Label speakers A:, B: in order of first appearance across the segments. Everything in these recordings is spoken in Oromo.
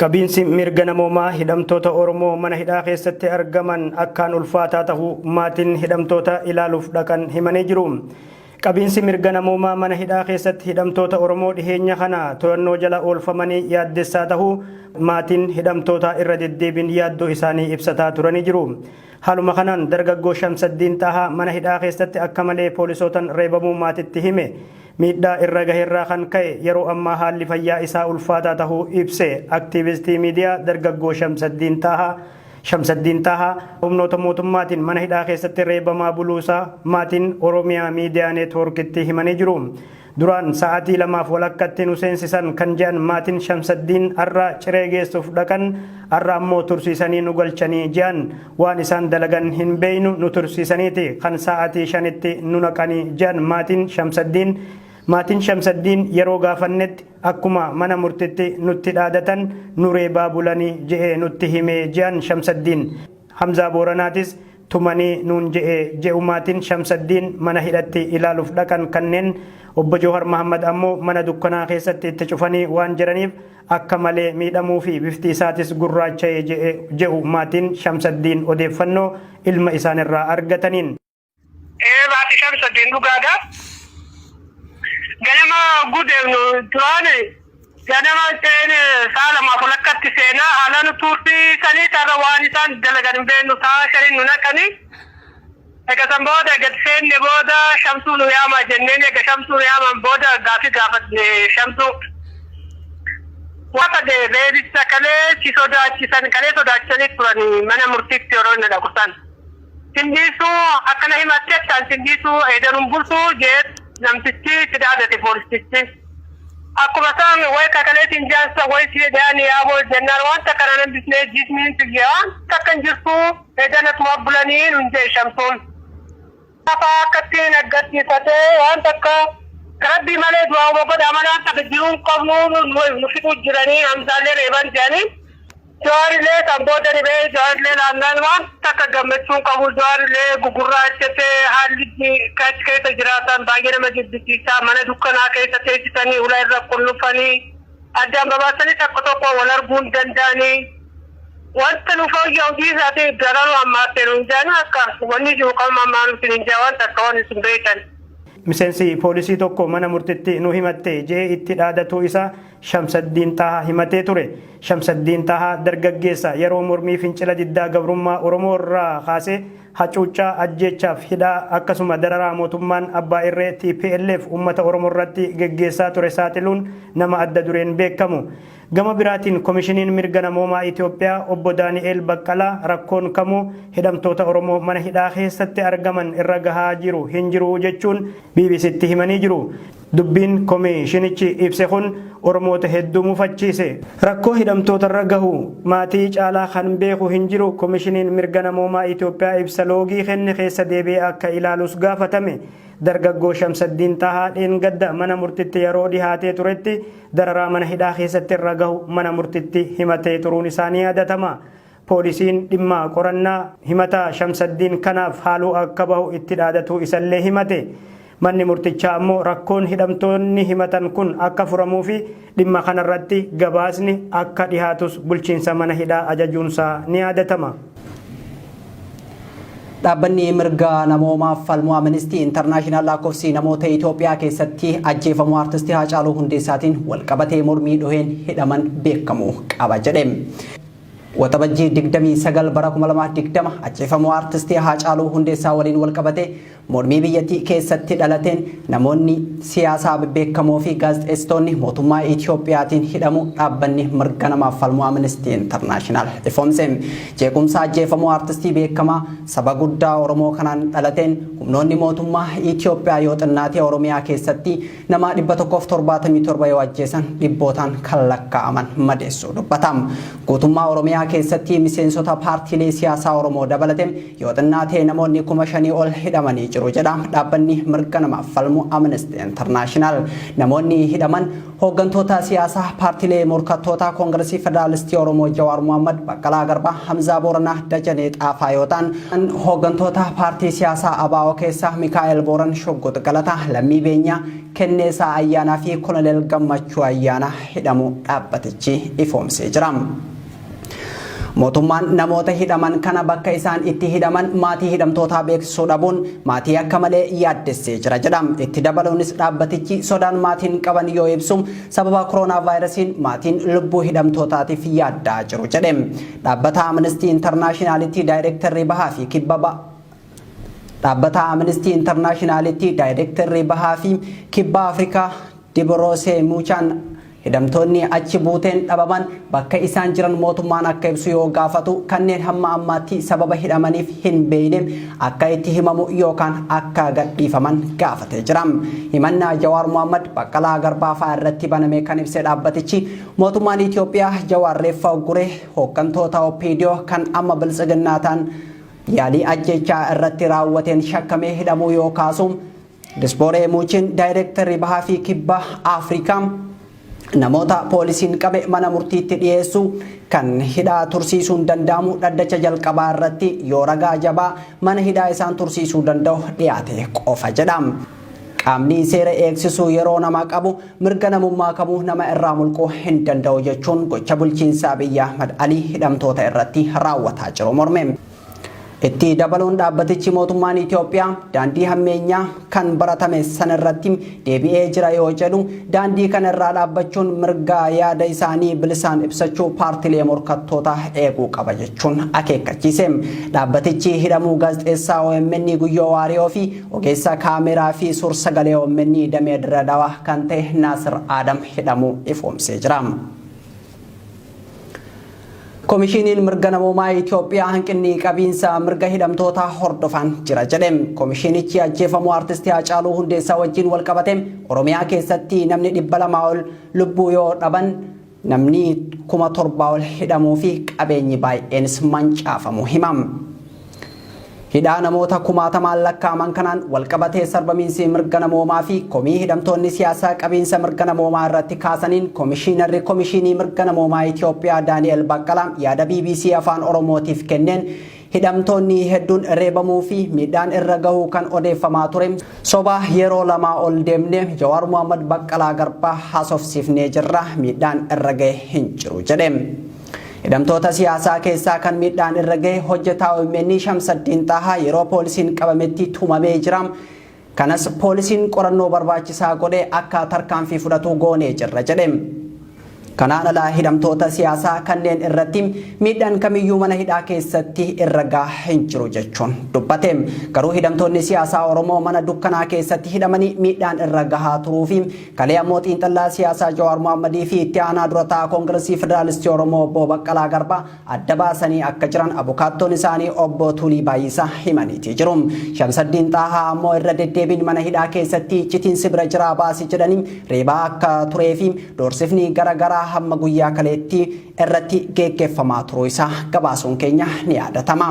A: Qabiinsi mirga namoomaa hidhamtoota Oromoo mana hidhaa keessatti argaman akkaan ulfaataa ta'uu maatiin hidhamtoota ilaaluuf dhaqan himanii jiru. Qabiinsi mirga namoomaa mana hidhaa keessatti hidhamtoota Oromoo dhiheenya kana to'annoo jala oolfamanii yaaddessaa ta'uu maatiin hidhamtoota irra deddeebiin yaaddoo isaanii ibsataa turanii jiru. Haaluma kanaan dargaggoo Shamsaddiin Tahaa mana hidhaa keessatti akka malee poolisootaan reebamuu maatitti hime. Miidhaa irra gaheerraa kan ka'e yeroo ammaa haalli fayyaa isaa ulfaataa ta'uu ibse aktiivistii miidiyaa dargaggoo Shamsaddiin Tahaa humnoota mootummaatiin mana hidhaa keessatti reebamaa buluusaa maatiin Oromiyaa Miidiyaa Neetwoorkitti himanii jiru. Duraan sa'aatii 2 walakkatti nu seensisan kan jedhan maatiin Shamsaddiin har'a ciree geessuuf dhaqan har'a ammoo tursiisanii nu galchanii jedhan waan isaan dalagan hin beeynu nu tursiisaniiti kan sa'aatii 5tti nu naqanii jedhan maatiin Shamsaddiin yeroo gaafannetti akkuma mana murtitti nutti dhaadatan nu reebaa bulanii je'ee nutti himee jedhan Shamsaddiin. Hamzaa Booranaatis tumanii nuun je'u maatiin Shamsaddiin mana hidhatti ilaaluuf dhaqan kanneen obbo Jawhar Mahammad ammoo mana dukkanaa keessatti itti cufanii waan jiraniif akka malee miidhamuu fi bifti isaatis gurraacha'ee je'u maatiin Shamsaddiin odeeffannoo ilma isaanirraa argataniin.
B: Maatii Shamsaddiin dhugaadha. Ganama gudeemnu duraani ganama sa'a 2 walakkatti seenaa haalaan turtii sanii tarra waan isaan dalagan hin beeknu sa'a 5 nu naqanii. Egasan booda gad seenne booda Shamsuu nu yaamaa jenneen ega Shamsuu nu yaaman booda gaafanne Shamsuu. Waata reebicha kalee si sodaachisan kalee sodaachisanii turanii mana murtiitti yeroo inni dhaqusan. Sindiisuu akkana himatteettaan sindiisuu eedanuun bultuu jeet namtichi itti dhaadate poolisichi. Akkuma isaan wayi kakaleetiin jaansa wayi si dhaanii yaaboo jennaan wanta kana nan bisnee jismiin siyyee wanta akkan jirtu eedanatuma bulanii nun jee Shamsuun. Lafa akkattiin aggarsiifatee wanta akka rabbii malee du'aa godha malee akka jiruun qabnu nu fixuu jiranii hamsaallee reeban jedhanii. Jawaarillee kan booda dhibee jawaarillee naannaan wanta akka gammachuun qabu jawaarillee gugurraachatee haalli kachi keessa jiraatan baay'ee nama jibbisiisaa mana dukkanaa keessa teessisanii ulaa irra qullufanii addaan babaasanii tokko tokko wal arguu hin danda'anii wanta nu fooyya'u dhiisaati daranuu ammaatee nu hin jaani akka wanni jiru qalma ammaa nuti hin jaa wanta akka wanni sun beekan.
A: Miseensi poolisii tokko mana murtitti nu himatte jee itti dhaadatuu isaa Shamsaddiin Tahaa himatee ture. Shamsaddiin Tahaa dargaggeessa yeroo mormii fincila diddaa gabrummaa Oromoo irraa kaasee hacuuccaa ajjeechaaf hidhaa akkasuma dararaa mootummaan abbaa irree TPLF uummata Oromoo irratti geggeessaa ture saaxiluun nama adda dureen beekamu. Gama biraatiin komishiniin mirga namoomaa Itoophiyaa obbo Daani'eel Baqqalaa rakkoon kamuu hidhamtoota Oromoo mana hidhaa keessatti argaman irra gahaa jiru hin jiru jechuun BBCtti himanii jiru. Dubbiin komishinichi ibse kun Oromoota hedduu mufachiise. Rakkoo hidhamtoota irra gahu maatii caalaa kan beeku hin jiru komishiniin mirga namoomaa Itoophiyaa ibsa loogii kenne keessa deebi'ee akka ilaalus gaafatame. Dargaggoo Shamsaddiin Tahaa dheengadda mana murtitti yeroo dhihaatee turetti dararaa mana hidhaa keessatti irra gahu mana murtitti himatee turuun isaanii yaadatama. Poolisiin dhimma qorannaa himata Shamsaddiin kanaaf haaluu akka bahu itti dhaadatuu isallee himate. Manni murtichaa ammoo rakkoon hidhamtoonni himatan kun akka furamuu fi dhimma kanarratti gabaasni akka dhihaatus bulchiinsa mana hidhaa ajajuunsaa ni yaadatama.
C: Dhaabbanni mirga namoomaa falmuu Amnesty International lakkoofsi namoota Itoophiyaa keessatti ajjeefamuu artistii Haacaaluu Hundeessaatiin walqabatee mormii dhoheen hidhaman beekamu qaba jedhe. Waxabajjii 29 bara 2020 ajjeefamuu artistii Haacaaluu Hundeessaa waliin walqabatee mormii biyyattii keessatti dhalateen namoonni siyaasaa beekamoo fi gaazexeessitoonni mootummaa Itoophiyaatiin hidhamu dhaabbanni mirga namaaf falmuu Amnesty International ifoomse. Jeequmsa ajjeefamuu artistii beekamaa saba guddaa Oromoo kanaan dhalateen humnoonni mootummaa Itoophiyaa yoo xinnaatee Oromiyaa keessatti nama 177 yoo ajjeesan dhibbootaan kan lakkaa'aman madeessu dubbatam. Guutummaa Oromiyaa Oromiyaa keessatti miseensota paartiilee siyaasaa Oromoo dabalatee yoo xinnaatee namoonni 5,000 ol hidhamanii jiru jedha dhaabbanni mirga namaaf falmu Amnesty International. Namoonni hidhaman hooggantoota siyaasaa paartiilee morkattoota Koongiresii Federaalistii Oromoo Jawaar Mohaammed, Baqqalaa Garbaa, Hamzaa Booranaa, Dajanee Xaafaa yoo ta'an hooggantoota paartii siyaasaa ABO keessaa Mikaa'el Booran, Shoggox Galataa, Lammii Beenyaa, Kenneesaa Ayyaanaa fi Koloneel Gammachuu Ayyaanaa hidhamuu dhaabbatichi ifoomsee jira. Mootummaan namoota hidhaman kana bakka isaan itti hidhaman maatii hidhamtootaa beeksisuu dhabuun maatii akka malee yaaddessee jira jedha. Itti dabaluunis dhaabbatichi sodaan maatiin qaban yoo ibsu sababa koronaa vaayirasiin maatiin lubbuu hidhamtootaatiif yaaddaa jiru jedhe. Dhaabbata Amnesty Internationalitti daayirektarri bahaa fi dhaabbata Amnesty Internationalitti daayirektarri bahaa fi kibba Afrikaa Diborosee Muchaan hidhamtoonni achi buuteen dhabaman bakka isaan jiran mootummaan akka ibsu yoo gaafatu kanneen hamma ammaatti sababa hidhamaniif hin beekne akka itti himamu yookaan akka gadhiifaman gaafatee jira. Himannaa Jawaar Mohaammed, Baqqalaa Garbaa fa'aa irratti baname kan ibse dhaabbatichi mootummaan Itoophiyaa Jawaar reeffa ugguree hooggantoota OPDO kan amma biltsiginnaa ta'an yaalii ajjechaa irratti raawwateen shakkamee hidhamuu yoo kaasu Disbooree Muuchin daayirektarri bahaa fi kibba Afrikaa namoota poolisiin qabe mana murtiitti dhiyeessu kan hidhaa tursiisuun danda'amu dhaddacha jalqabaa irratti yoo ragaa jabaa mana hidhaa isaan tursiisuu danda'u dhiyaate qofa jedha. Qaamni seera eegsisuu yeroo nama qabu mirga namummaa qabu nama irraa mulquu hin danda'u jechuun gocha bulchiinsa Abiy Ahmed Alii hidhamtoota irratti raawwataa jiru morme. Itti dabaluun dhaabbatichi mootummaan Itoophiyaa daandii hammeenyaa kan baratame sana irratti deebi'ee jira yoo jedhu daandii kana irraa dhaabbachuun mirga yaada isaanii bilisaan ibsachuu paartiilee morkattoota eeguu qaba jechuun akeekkachiise. Dhaabbatichi hidhamuu gaazexeessaa OMN Guyyoo Waariyoo fi ogeessa kaameraa fi suur-sagalee OMN Damee Dirredawaa kan ta'e Naasir Adam hidhamuu ifoomsee jira. Komishiniin mirga namummaa Itoophiyaa hanqinni qabiinsa mirga hidhamtoota hordofan jira jedhe. Komishinichi ajjeefamuu artistii Haacaaluu Hundeessaa wajjin wal qabate Oromiyaa keessatti namni 200 ol lubbuu yoo dhaban namni 7,000 ol hidhamuu fi qabeenyi baay'eenis mancaafamu himam. Hidhaa namoota 10,000 lakkaa'aman kanaan wal qabatee sarbamiinsi mirga namoomaa fi komii hidhamtoonni siyaasaa qabiinsa mirga namoomaa irratti kaasaniin komishinarri komishinii mirga namoomaa Itoophiyaa Daani'el Baqqalaa yaada BBC Afaan Oromootiif kenneen hidhamtoonni hedduun reebamuu fi miidhaan irra gahuu kan odeeffamaa ture soba yeroo lama ol deemne Jawaar Mohaammed, Baqqalaa Garbaa haasofsiifnee jirra miidhaan irra gahe hin jiru jedhe. Hidhamtoota siyaasaa keessaa kan miidhaan irra gahe hojjetaa OMN Shamsaddiin Xaahaa yeroo poolisiin qabametti tumamee jira. Kanas poolisiin qorannoo barbaachisaa godhee akka tarkaanfii fudhatu goonee jirra jedhe. Kanaan alaa hidhamtoota siyaasaa kanneen irratti miidhaan kamiyyuu mana hidhaa keessatti irra gahaa hin jiru jechuun dubbate. Garuu hidhamtoonni siyaasaa Oromoo mana dukkanaa keessatti hidhamanii miidhaan irra gahaa turuu fi kalee ammoo xiinxallaa siyaasaa Jawaar Mohaammadii fi itti aanaa dura ta'aa Koongiresii Federaalistii Oromoo obbo Baqqalaa Garbaa adda baasanii akka jiran abukaattoon isaanii obbo Tulii Baay'isaa himaniiti jiru. Shamsaddiin Xaahaa ammoo irra deddeebiin mana hidhaa keessatti iccitiin bira jiraa baasii jedhanii reebaa akka turee fi doorsifni garaagaraa hamma guyyaa kaleetti irratti geggeeffamaa turuu isaa gabaasuun keenya ni yaadatama.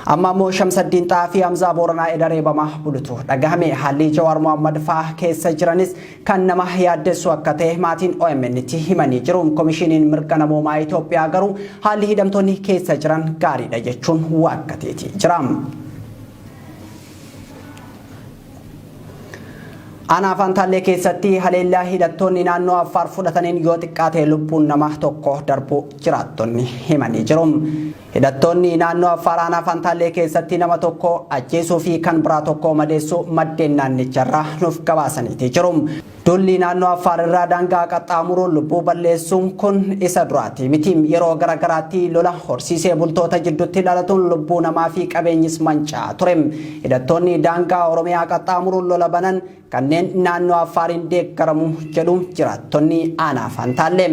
C: Amma immoo Shamsaddiin Xaahaa fi Hamzaa Booranaa eda reebamaa bulutu dhagahame. Haalli Jawaar Mohaammed fa'aa keessa jiranis kan nama yaaddessu akka ta'e maatiin OMN'tti himanii jiru. Komishiniin mirga namoomaa Itoophiyaa garuu haalli hidhamtoonni keessa jiran gaariidha jechuun waakkateeti jira. Aanaa Fantaallee keessatti haleellaa hidhattoonni naannoo Affaar fudhataniin yoo xiqqaate lubbuun nama tokko darbuu jiraattonni himanii jiru. Hidhattoonni naannoo Affaar Aanaa Fantaallee keessatti nama tokko ajjeesuu fi kan biraa tokko madeessuu maddeen naannicharraa nuuf gabaasaniiti jiru. Dulli naannoo Affaar irraa daangaa qaxxaamuruun lubbuu balleessuun kun isa duraati miti. Yeroo garaagaraatti lola horsiisee bultoota jidduutti dhalatuun lubbuu namaa fi qabeenyis mancaa ture. Hidhattoonni daangaa Oromiyaa qaxxaamuruun lola banan kanneen naannoo Affaariin deeggaramu jedhu jiraattonni Aanaa Fantaallee.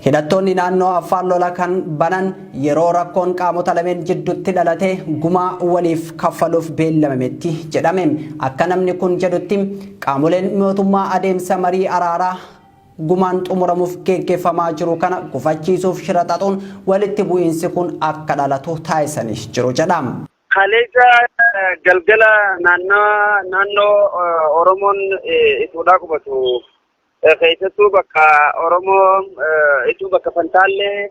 C: Hidhattoonni naannoo Affaar lola kan banan yeroo rakkoon qaamota lameen jidduutti dhalate gumaa waliif kaffaluuf beellamametti jedhame. Akka namni kun jedhutti qaamoleen mootummaa adeemsa marii araaraa gumaan xumuramuuf geggeeffamaa jiru kana gufachiisuuf shira xaxuun walitti bu'iinsi kun akka dhalatu taasisanii jiru jedhama.
D: Kaleessa galgala naannoo Oromoon ituudhaa qubatu keessattuu bakka Oromoo ituu bakka Fantaallee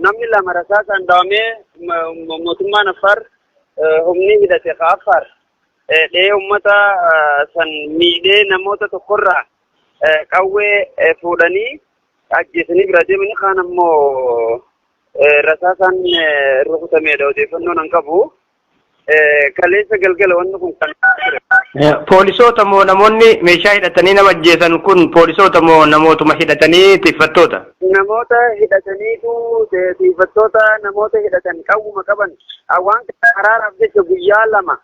D: namni lama rasaasaan dhaawamee mootummaan Affaar humni hidhate Affaar dhee uummata san miidhee namoota tokkorraa qawwee fuudhanii ajjeesanii bira deemanii kaan ammoo rasaasaan rukutameedha odeeffannoo nan qabu. Kaleessa galgala wanni kun kan
A: Poolisoota moo namoonni meeshaa hidhatanii nama ajjeesan kun poolisoota moo namootuma hidhatanii tiiffattoota?
D: Namoota hidhataniitu tiiffattoota namoota hidhatan qawwuma qaban waan araaraaf jecha guyyaa lama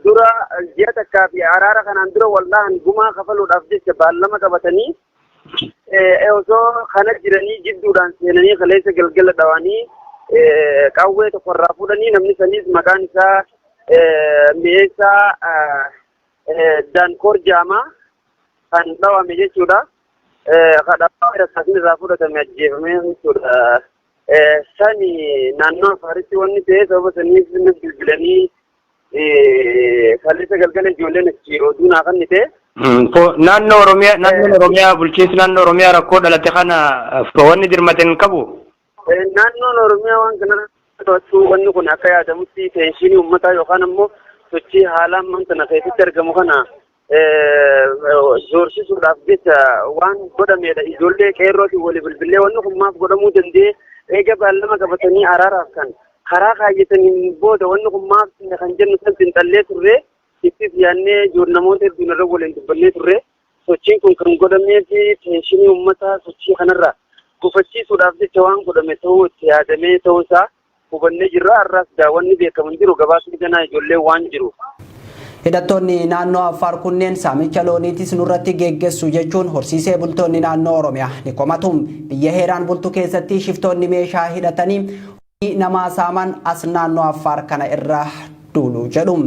D: dura ji'a takkaa fi araara kanaan dura wallaahan gumaa kafaluudhaaf jecha baallama qabatanii osoo kana jiranii jidduudhaan seenanii kaleessa galgala dhawanii qawwee tokkorraa fuudhanii namni sanis maqaan isaa Meeshaa Daankoor Jaamaa kan dhawame jechuudha. Kadhaa rasaasni irraa fudhatame ajjeefame jechuudha. Sani naannoo Afaaritti wanni ta'e sababa saniif bilbilanii kaleessa galgala ijoolleen achi oduu naa kan ta'e.
A: Naannoo Oromiyaa bulchiinsi naannoo Oromiyaa rakkoo dhalate kana wanni dirmateen qabu.
D: Naannoon Oromiyaa waan kana wanni kun akka yaadamutti tenshinii uummataa yookaan ammoo sochii haala ammaan kana keessatti argamu kana joorsisuudhaaf jecha waan godhamedha. Ijoollee qeerrootiin walii bilbilee wanni kun maaf godhamuu danda'e eega baallama qabatanii araaraaf kan karaa kaayyataniin booda wanni kun maaf kan jennu san xinxallee turre ittis yaannee namoota hedduun irra waliin dubbannee turre sochiin kun kan godhamee fi tenshinii uummataa sochii kanarraa gufachiisuudhaaf jecha waan godhame ta'uu itti yaadamee ta'uusaa hubannee jirra. Har'aas daawwanni beekaman jiru gabaasni ganaa ijoollee waan jiru.
C: Hidhattoonni naannoo Affaar kunneen saamicha looniitis nurratti geggeessu jechuun horsiisee bultoonni naannoo Oromiyaa ni komatu. Biyya heeraan bultu keessatti shiftoonni meeshaa hidhatanii namaa saaman as naannoo Affaar kana irra duulu jedhu.